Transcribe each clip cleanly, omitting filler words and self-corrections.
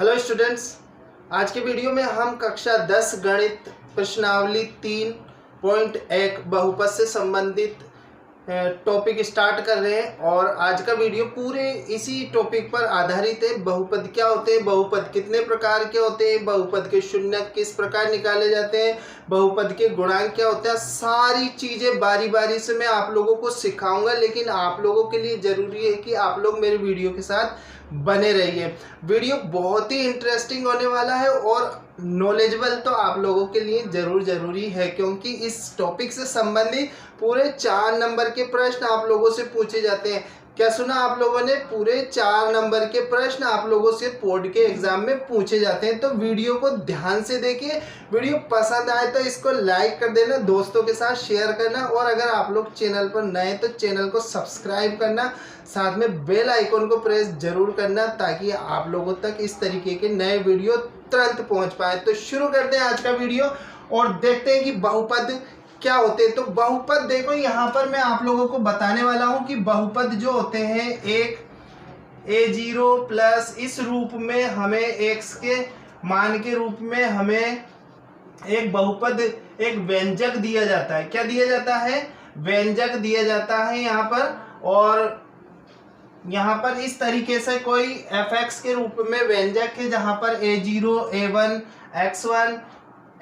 Hello students, आज के video में हम कक्षा 10 गणित प्रश्नावली 3.1 बहुपद से संबंधित टॉपिक स्टार्ट कर रहे हैं। और आज का वीडियो पूरे इसी टॉपिक पर आधारित है। बहुपद क्या होते हैं, बहुपद कितने प्रकार के होते हैं, बहुपद के शून्य किस प्रकार निकाले जाते हैं, बहुपद के गुणांक क्या होते हैं, सारी चीज़ें बारी बारी से मैं आप लोगों को सिखाऊंगा। लेकिन आप लोगों के लिए ज़रूरी है कि आप लोग मेरे वीडियो के साथ बने रहिए। वीडियो बहुत ही इंटरेस्टिंग होने वाला है और नॉलेजेबल तो आप लोगों के लिए ज़रूरी है, क्योंकि इस टॉपिक से संबंधित पूरे 4 नंबर के प्रश्न आप लोगों से पूछे जाते हैं। क्या सुना आप लोगों ने? पूरे 4 नंबर के प्रश्न आप लोगों से बोर्ड के एग्जाम में पूछे जाते हैं। तो वीडियो को ध्यान से देखिए। वीडियो पसंद आए तो इसको लाइक कर देना, दोस्तों के साथ शेयर करना, और अगर आप लोग चैनल पर नए तो चैनल को सब्सक्राइब करना, साथ में बेल आइकन को प्रेस जरूर करना, ताकि आप लोगों तक इस तरीके के नए वीडियो तुरंत पहुंच पाए। तो शुरू करते हैं आज का वीडियो और देखते हैं कि बहुपद क्या होते हैं। तो बहुपद देखो, यहाँ पर मैं आप लोगों को बताने वाला हूँ कि बहुपद जो होते हैं, एक a0 प्लस इस रूप में हमें x के मान के रूप में हमें एक बहुपद, एक व्यंजक दिया जाता है। क्या दिया जाता है? व्यंजक दिया जाता है यहाँ पर। और यहाँ पर इस तरीके से कोई fx के रूप में व्यंजक है, जहाँ पर a0 a1 x1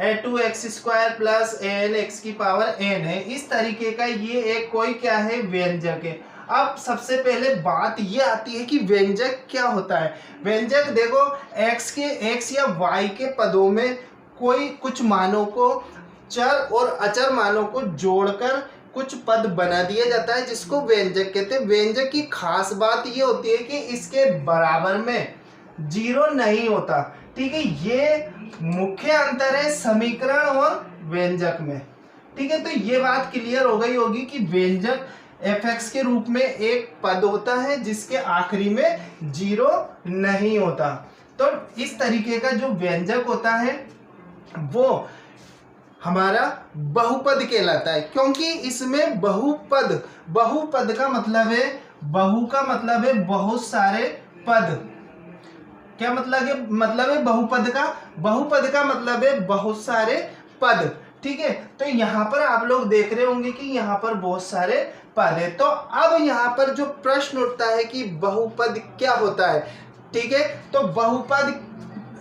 a2 x square plus an x की पावर n है। इस तरीके का ये एक कोई क्या है, व्यंजक है। अब सबसे पहले बात ये आती है कि व्यंजक क्या होता है। व्यंजक देखो, x या y के पदों में कोई कुछ मानों को, चर और अचर मानों को जोड़कर कुछ पद बना दिया जाता है, जिसको व्यंजक कहते हैं। व्यंजक की खास बात ये होती है कि इसके बराबर में 0 नहीं होता। ठीक है, ये मुख्य अंतर है समीकरण और व्यंजक में। ठीक है, तो ये बात क्लियर हो गई होगी कि व्यंजक fx के रूप में एक पद होता है जिसके आखिरी में 0 नहीं होता। तो इस तरीके का जो व्यंजक होता है वो हमारा बहुपद कहलाता है, क्योंकि इसमें बहुपद का मतलब है, बहु का मतलब है बहुत सारे पद। क्या मतलब है बहुपद का मतलब है बहुत सारे पद। ठीक है, तो यहाँ पर आप लोग देख रहे होंगे कि यहाँ पर बहुत सारे पद है। तो अब यहाँ पर जो प्रश्न उठता है कि बहुपद क्या होता है। ठीक है, तो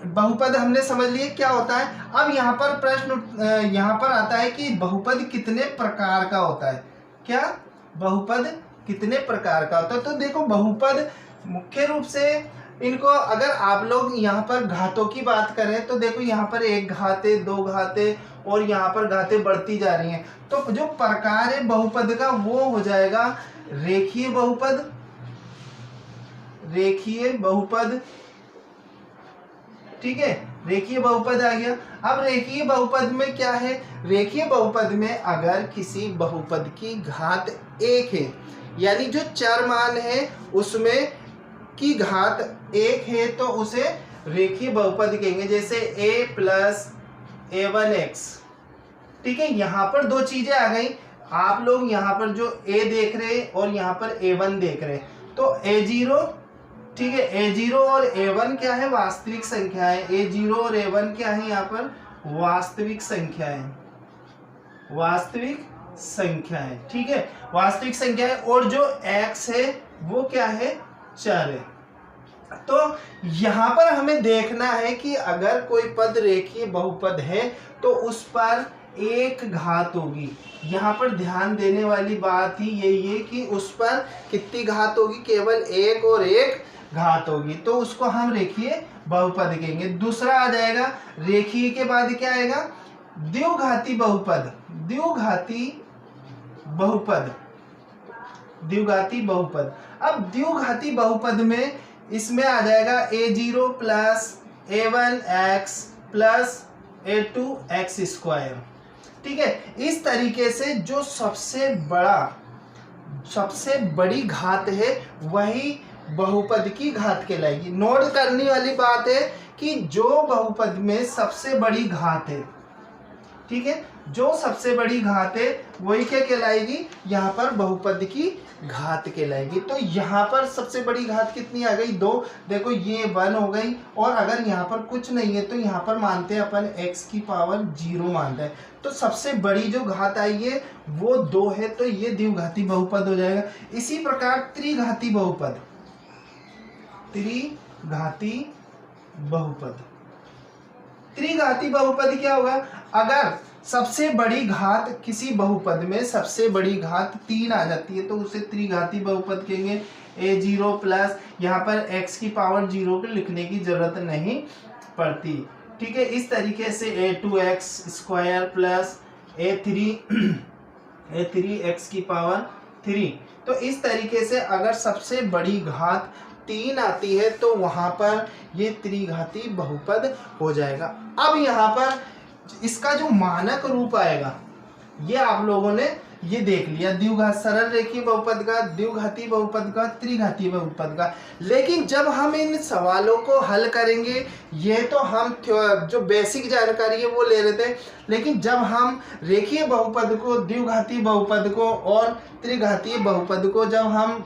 बहुपद हमने समझ लिए क्या होता है। अब यहाँ पर प्रश्न यहाँ पर आता है कि बहुपद कितने प्रकार का होता है। क्या बहुपद कितने प्रकार का होता है? तो देखो, बहुपद मुख्य रूप से इनको अगर आप लोग यहाँ पर घातों की बात करें तो देखो, यहाँ पर 1 घात है, 2 घात है, और यहाँ पर घातें बढ़ती जा रही हैं। तो जो प्रकार है बहुपद का वो हो जाएगा रेखीय बहुपद। ठीक है, रेखीय बहुपद आ गया। अब रेखीय बहुपद में क्या है? रेखीय बहुपद में अगर किसी बहुपद की घात 1 है, यानी जो चर मान है उसमें की घात 1 है, तो उसे रेखीय बहुपद कहेंगे। जैसे a प्लस a1x। ठीक है, यहाँ पर 2 चीजें आ गई। आप लोग यहाँ पर जो a देख रहे हैं और यहाँ पर a1 देख रहे हैं, तो a0, ठीक है, a0 और a1 क्या है? वास्तविक संख्या है। a0 और a1 क्या है? यहाँ पर वास्तविक संख्या है। ठीक है, वास्तविक संख्या है। और जो x है वो क्या है? चर है। तो यहाँ पर हमें देखना है कि अगर कोई पद रेखीय बहुपद है तो उस पर 1 घात होगी। यहाँ पर ध्यान देने वाली बात ही यही है कि उस पर कितनी घात होगी? केवल 1 और 1 घात होगी, तो उसको हम रेखीय बहुपद कहेंगे। दूसरा आ जाएगा, रेखीय के बाद क्या आएगा? द्विघाती बहुपद। अब द्विघाती बहुपद में इसमें आ जाएगा a0 plus a1x plus a2x square. ठीक है, इस तरीके से जो सबसे बड़ी घात है वही बहुपद की घात कहलाएगी। नोट करने वाली बात है कि जो बहुपद में सबसे बड़ी घात है, ठीक है, जो सबसे बड़ी घात है वही क्या कहलाएगी, यहाँ पर बहुपद की घात कहलाएगी। तो यहाँ पर सबसे बड़ी घात कितनी आ गई, 2। देखो ये 1 हो गई, और अगर यहाँ पर कुछ नहीं है तो यहाँ पर मानते हैं अपन x की पावर 0 मानते हैं। तो सबसे बड़ी जो घात आई है वो 2 है, तो ये द्विघाती बहुपद हो जाएगा। इसी प्रकार त्रिघाती बहुपद, त्रिघाती बहुपद, त्रिघाती बहुपद क्या होगा, अगर सबसे बड़ी घात किसी बहुपद में सबसे बड़ी घात 3 आ जाती है तो उसे त्रिघाती बहुपद कहेंगे। a0 प्लस यहाँ पर x की पावर 0 को लिखने की जरूरत नहीं पड़ती, ठीक है। इस तरीके से a2x स्क्वायर प्लस a3x की पावर 3। तो इस तरीके से अगर सबसे बड़ी घात 3 आती है तो वहां पर ये त्रिघाती बहुपद हो जाएगा। अब यहाँ पर इसका जो मानक रूप आएगा ये आप लोगों ने ये देख लिया, द्विघात सरल रेखीय बहुपद का, द्विघाती बहुपद का, त्रिघाती बहुपद का। लेकिन जब हम इन सवालों को हल करेंगे, ये तो हम जो बेसिक जानकारी है वो ले रहे थे, लेकिन जब हम रेखीय बहुपद को, द्विघाती बहुपद को और त्रिघातीय बहुपद को जब हम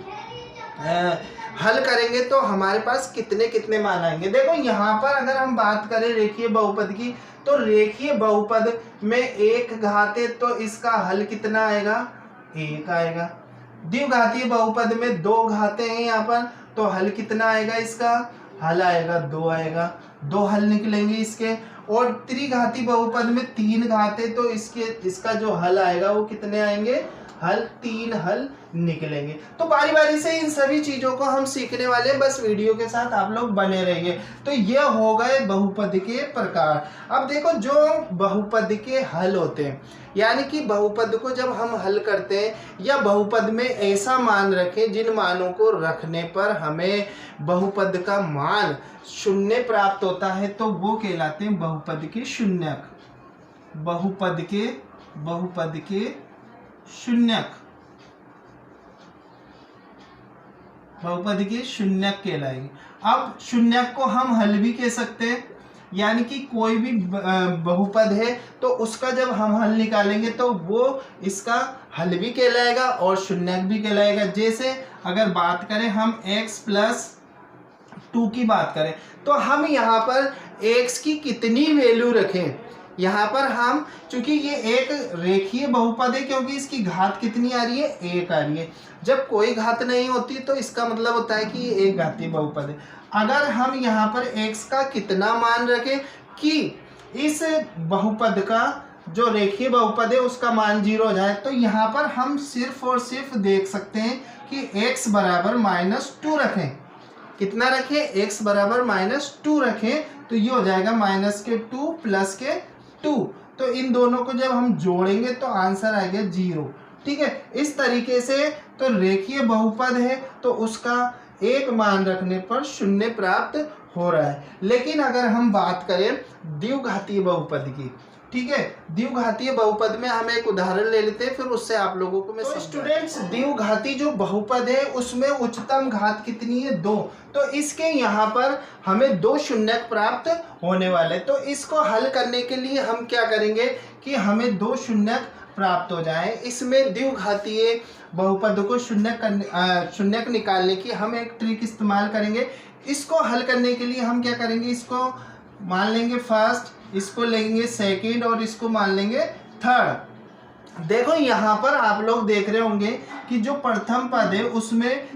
हल करेंगे तो हमारे पास कितने कितने मान आएंगे। देखो यहाँ पर अगर हम बात करें रेखीय बहुपद की, तो रेखीय बहुपद में 1 घात है तो इसका हल कितना आएगा, 1 आएगा। द्विघातीय बहुपद में 2 घातें हैं यहाँ पर, तो हल कितना आएगा, इसका हल आएगा 2 आएगा, 2 हल निकलेंगे इसके। और त्रिघाती बहुपद में 3 घातें, तो इसका जो हल आएगा वो कितने आएंगे, हल 3 हल निकलेंगे। तो बारी बारी से इन सभी चीजों को हम सीखने वाले हैं, बस वीडियो के साथ आप लोग बने रहिए। तो ये हो गए बहुपद के प्रकार। अब देखो जो बहुपद के हल होते हैं, यानी कि बहुपद को जब हम हल करते हैं या बहुपद में ऐसा मान रखें जिन मानों को रखने पर हमें बहुपद का मान 0 प्राप्त होता है, तो वो कहलाते हैं बहुपद के शून्यक। बहुपद के शून्यक, बहुपद के शून्यक कहलाएंगे। अब शून्यक को हम हल भी कह सकते हैं, यानी कि कोई भी बहुपद है तो उसका जब हम हल निकालेंगे तो वो इसका हल भी कहलाएगा और शून्यक भी कहलाएगा। जैसे अगर बात करें हम x प्लस 2 की बात करें, तो हम यहाँ पर x की कितनी वैल्यू रखें, यहाँ पर हम, चूंकि ये एक रेखीय बहुपद है क्योंकि इसकी घात कितनी आ रही है, 1 आ रही है। जब कोई घात नहीं होती तो इसका मतलब होता है कि ये एक घातीय बहुपद है। अगर हम यहाँ पर x का कितना मान रखें कि इस बहुपद का जो रेखीय बहुपद है उसका मान 0 हो जाए, तो यहाँ पर हम सिर्फ और सिर्फ देख सकते हैं कि x बराबर -2 रखें। कितना रखें, x बराबर -2 रखें, तो ये हो जाएगा -2 प्लस 2। तो इन दोनों को जब हम जोड़ेंगे तो आंसर आएगा 0, ठीक है। इस तरीके से तो रेखीय बहुपद है तो उसका 1 मान रखने पर 0 प्राप्त हो रहा है। लेकिन अगर हम बात करें द्विघातीय बहुपद की, ठीक है, द्विघातीय बहुपद में हम एक उदाहरण ले लेते हैं, फिर उससे आप लोगों को मैं स्टूडेंट्स, द्विघाती जो बहुपद है उसमें उच्चतम घात कितनी है, 2। तो इसके यहाँ पर हमें 2 शून्यक प्राप्त होने वाले, तो इसको हल करने के लिए हम क्या करेंगे कि हमें 2 शून्यक प्राप्त हो जाए। इसमें द्विघातीय बहुपद को शून्यक निकालने की हम एक ट्रिक इस्तेमाल करेंगे। इसको हल करने के लिए हम क्या करेंगे, इसको मान लेंगे फर्स्ट, इसको लेंगे सेकंड और इसको मान लेंगे थर्ड। देखो यहाँ पर आप लोग देख रहे होंगे कि जो प्रथम पद है उसमें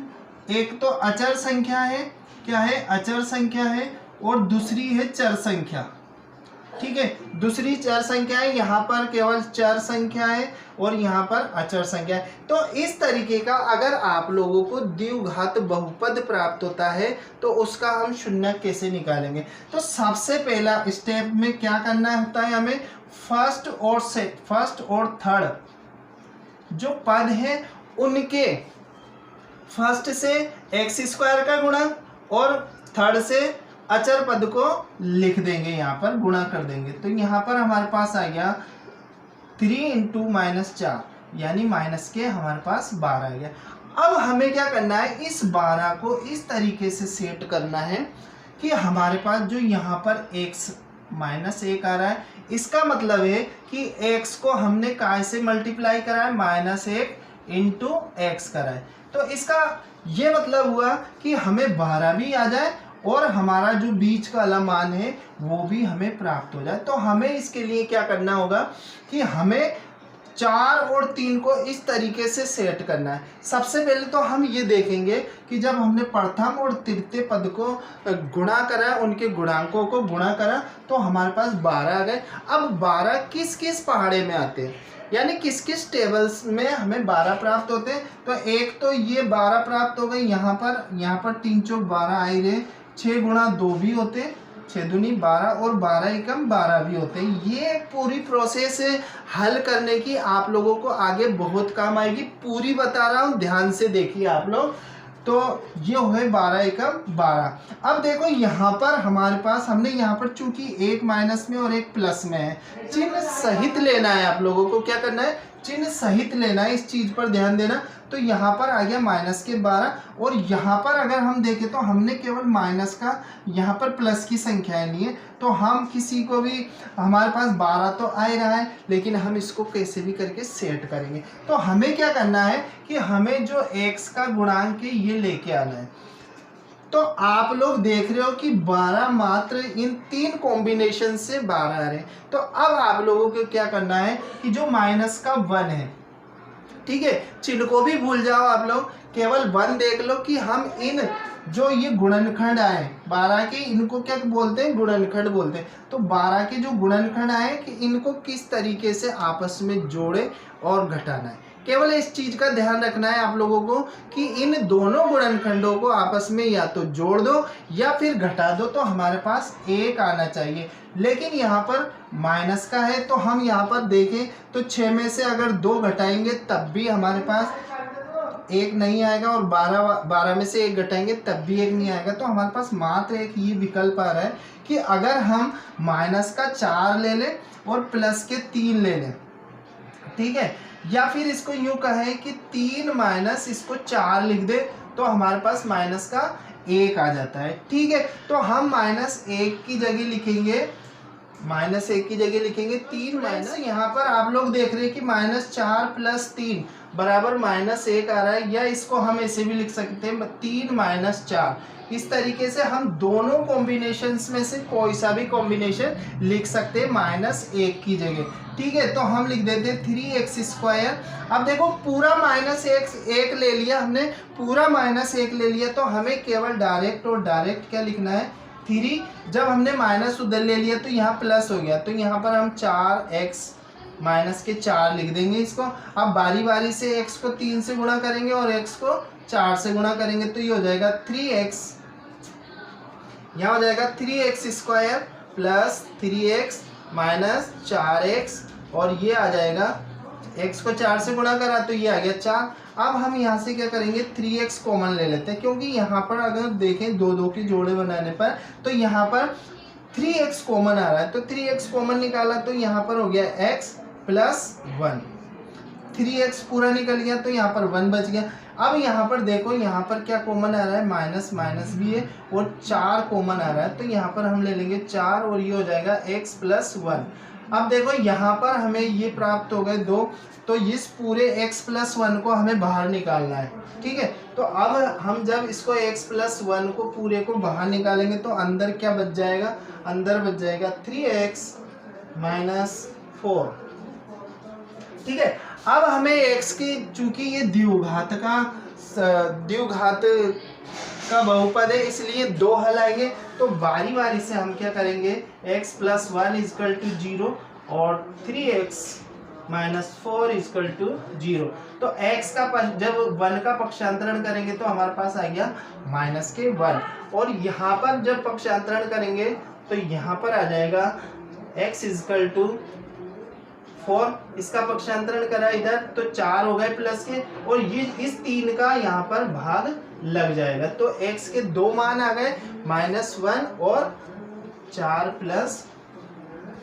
एक तो अचर संख्या है, क्या है, अचर संख्या है, और दूसरी है चर संख्या, ठीक है। दूसरी चर संख्या है, यहाँ पर केवल चर संख्या है और यहाँ पर अचर संख्या है। तो इस तरीके का अगर आप लोगों को द्विघात बहुपद प्राप्त होता है तो उसका हम शून्यक कैसे निकालेंगे। तो सबसे पहला स्टेप में क्या करना होता है, हमें फर्स्ट और थर्ड जो पद है उनके फर्स्ट से x² का गुणा और थर्ड से अचर पद को लिख देंगे, यहाँ पर गुणा कर देंगे। तो यहाँ पर हमारे पास आ गया 3 × -4 यानी माइनस के हमारे पास 12 आ गया। अब हमें क्या करना है, इस 12 को इस तरीके से सेट करना है कि हमारे पास जो यहाँ पर x -1 आ रहा है। इसका मतलब है कि x को हमने काय से मल्टीप्लाई करा है, -1 इंटू x करा है। तो इसका ये मतलब हुआ कि हमें 12 भी आ जाए और हमारा जो बीच का वाला मान है वो भी हमें प्राप्त हो जाए। तो हमें इसके लिए क्या करना होगा कि हमें 4 और 3 को इस तरीके से सेट करना है। सबसे पहले तो हम ये देखेंगे कि जब हमने प्रथम और तृतीय पद को गुणा करा, उनके गुणांकों को गुणा करा, तो हमारे पास 12 आ गए। अब 12 किस किस पहाड़े में आते हैं, यानी किस किस टेबल्स में हमें 12 प्राप्त होते हैं। तो एक तो ये 12 प्राप्त हो गए, यहाँ पर 3 चौक 12 आए रहे, 6 गुणा 2 भी होते, 6 दूनी 12 और 12 एकम 12 भी होते हैं। ये पूरी प्रोसेस हल करने की आप लोगों को आगे बहुत काम आएगी, पूरी बता रहा हूँ, ध्यान से देखिए आप लोग। तो ये हुए 12 एकम 12। अब देखो यहाँ पर हमारे पास, हमने यहाँ पर चूंकि एक माइनस में और एक प्लस में है, चिन्ह सहित लेना है। आप लोगों को क्या करना है, चिन्ह सहित लेना है, इस चीज पर ध्यान देना। तो यहाँ पर आ गया -12 और यहाँ पर अगर हम देखें तो हमने केवल माइनस का, यहाँ पर प्लस की संख्याएं ली है। तो हम किसी को भी, हमारे पास 12 तो आ ही रहा है, लेकिन हम इसको कैसे भी करके सेट करेंगे। तो हमें क्या करना है कि हमें जो x का गुणांक है ये लेके आना है। तो आप लोग देख रहे हो कि 12 मात्र इन 3 कॉम्बिनेशन से 12 आ रहे हैं। तो अब आप लोगों को क्या करना है कि जो माइनस का 1 है, ठीक है, चिन्ह को भी भूल जाओ आप लोग, केवल 1 देख लो कि हम इन जो ये गुणनखंड आए 12 के, इनको क्या बोलते हैं, गुणनखंड बोलते हैं। तो 12 के जो गुणनखंड आए कि इनको किस तरीके से आपस में जोड़े और घटाना है। केवल इस चीज का ध्यान रखना है आप लोगों को कि इन दोनों गुणनखंडों को आपस में या तो जोड़ दो या फिर घटा दो, तो हमारे पास 1 आना चाहिए। लेकिन यहाँ पर माइनस का है, तो हम यहाँ पर देखें तो 6 में से अगर 2 घटाएंगे तब भी हमारे पास 1 नहीं आएगा, और 12 में से 1 घटाएंगे तब भी 1 नहीं आएगा। तो हमारे पास मात्र एक ये विकल्प आ रहा है कि अगर हम माइनस का 4 ले लें और प्लस के 3 ले लें, ठीक है, या फिर इसको यूं कहें कि 3 माइनस इसको 4 लिख दे, तो हमारे पास माइनस का 1 आ जाता है। ठीक है, तो हम -1 की जगह लिखेंगे, -1 की जगह लिखेंगे 3 माइनस, यहाँ पर आप लोग देख रहे हैं कि -4 + 3 बराबर -1 आ रहा है, या इसको हम ऐसे भी लिख सकते हैं 3 - 4। इस तरीके से हम दोनों कॉम्बिनेशंस में से कोई सा भी कॉम्बिनेशन लिख सकते हैं -1 की जगह। ठीक है, तो हम लिख देते हैं 3x²। अब देखो पूरा -1 ले लिया हमने, पूरा -1 ले लिया, तो हमें केवल डायरेक्ट क्या लिखना है, 3। जब हमने माइनस उधर ले लिया तो यहाँ प्लस हो गया, तो यहाँ पर हम 4x -4 लिख देंगे इसको। अब बारी बारी से x को 3 से गुणा करेंगे और x को 4 से गुणा करेंगे, तो ये हो जाएगा 3x, यहाँ हो जाएगा 3x² + 3x - 4x, और ये आ जाएगा, x को 4 से गुणा करा तो ये आ गया 4। अब हम यहाँ से क्या करेंगे, 3x कॉमन ले लेते हैं, क्योंकि यहाँ पर अगर देखें 2 के जोड़े बनाने पर तो यहाँ पर 3x कॉमन आ रहा है, तो 3x कॉमन निकाला तो यहाँ पर हो गया x + 1, 3x पूरा निकल गया तो यहाँ पर 1 बच गया। अब यहाँ पर देखो, यहाँ पर क्या कॉमन आ रहा है, माइनस भी है और 4 कॉमन आ रहा है, तो यहाँ पर हम ले लेंगे 4 और ये हो जाएगा x + 1। अब देखो यहाँ पर हमें ये प्राप्त हो गए 2, तो इस पूरे x + 1 को हमें बाहर निकालना है। ठीक है, तो अब हम जब इसको x + 1 को पूरे को बाहर निकालेंगे तो अंदर क्या बच जाएगा, अंदर बच जाएगा 3x - 4। ठीक है, अब हमें x की, चूंकि ये द्विघात का बहुपद है इसलिए 2 हल आएंगे, तो बारी बारी से हम क्या करेंगे, x + 1 = 0 और 3x - 4 = 0। तो x का जब 1 का पक्षांतरण करेंगे तो हमारे पास आ गया -1, और यहाँ पर जब पक्षांतरण करेंगे तो यहाँ पर आ जाएगा x = 4, इसका पक्षांतरण करा इधर तो 4 हो गए प्लस के, और ये इस 3 का यहाँ पर भाग लग जाएगा, तो x के 2 मान आ गए, -1 और 4 +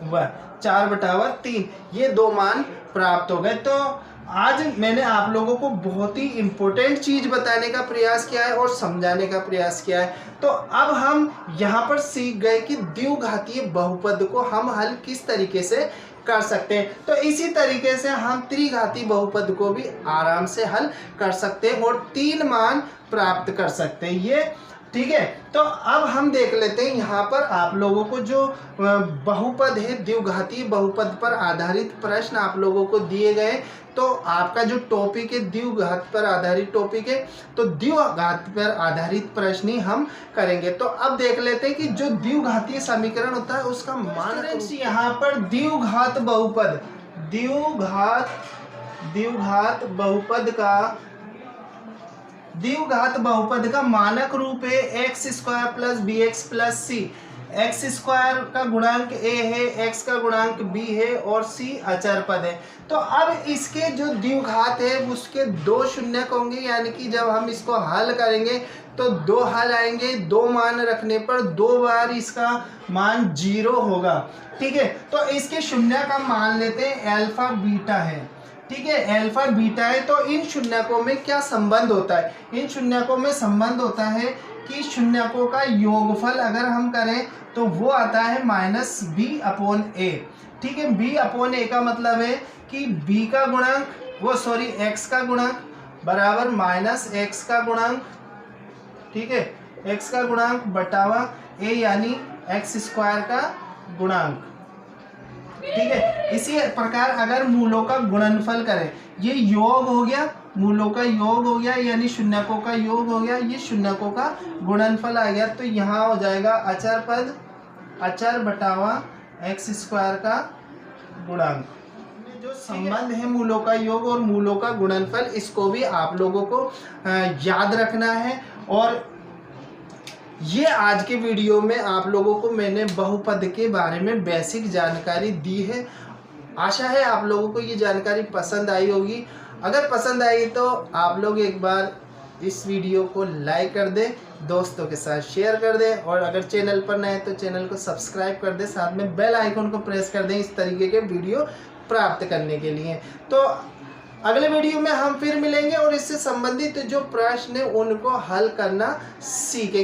1, 4/3, ये 2 मान प्राप्त हो गए। तो आज मैंने आप लोगों को बहुत ही इम्पोर्टेंट चीज़ बताने का प्रयास किया है और समझाने का प्रयास किया है। तो अब हम यहाँ पर सीख गए कि द्विघातीय बहुपद को हम हल किस तरीके से कर सकते हैं। तो इसी तरीके से हम त्रिघातीय बहुपद को भी आराम से हल कर सकते हैं और 3 मान प्राप्त कर सकते हैं। ये ठीक है। तो अब हम देख लेते हैं यहाँ पर आप लोगों को जो बहुपद है, द्विघातीय बहुपद पर आधारित प्रश्न आप लोगों को दिए गए। तो आपका जो टॉपिक है द्विघात पर आधारित टॉपिक है, तो द्विघात पर आधारित प्रश्न ही हम करेंगे। तो अब देख लेते हैं कि जो द्विघातीय समीकरण होता है उसका मान यहाँ पर द्विघात बहुपद, द्विघात बहुपद का मानक रूप है x square plus b x plus c. X square का गुणांक ए है, एक्स का गुणांक बी है और सी अचर पद है। तो अब इसके जो द्विघात है उसके 2 शून्यक होंगे, यानी कि जब हम इसको हल करेंगे तो 2 हल आएंगे। 2 मान रखने पर 2 बार इसका मान 0 होगा। ठीक है। तो इसके शून्य का मान लेते हैं अल्फा बीटा है। ठीक है, अल्फा बीटा है। तो इन शून्यकों में क्या संबंध होता है? इन शून्यकों में संबंध होता है कि शून्यकों का योगफल अगर हम करें तो वो आता है -b/a। ठीक है, b/a का मतलब है कि b का गुणांक x का गुणांक बराबर -x का गुणांक। ठीक है, x का गुणांक बटावा a यानी x स्क्वायर का गुणांक। ठीक है, इसी प्रकार अगर मूलों का गुणनफल करें, ये योग हो गया, मूलों का योग हो गया यानी शून्यकों का योग हो गया, ये शून्यकों का गुणनफल आ गया। तो यहाँ हो जाएगा अचर पद, अचर बटावा एक्स स्क्वायर का गुणांक। जो संबंध है मूलों का योग और मूलों का गुणनफल, इसको भी आप लोगों को याद रखना है। और ये आज के वीडियो में आप लोगों को मैंने बहुपद के बारे में बेसिक जानकारी दी है। आशा है आप लोगों को ये जानकारी पसंद आई होगी। अगर पसंद आई तो आप लोग एक बार इस वीडियो को लाइक कर दें, दोस्तों के साथ शेयर कर दें और अगर चैनल पर नए तो चैनल को सब्सक्राइब कर दें, साथ में बेल आइकन को प्रेस कर दें इस तरीके के वीडियो प्राप्त करने के लिए। तो अगले वीडियो में हम फिर मिलेंगे और इससे संबंधित जो प्रश्न है उनको हल करना सीखेंगे।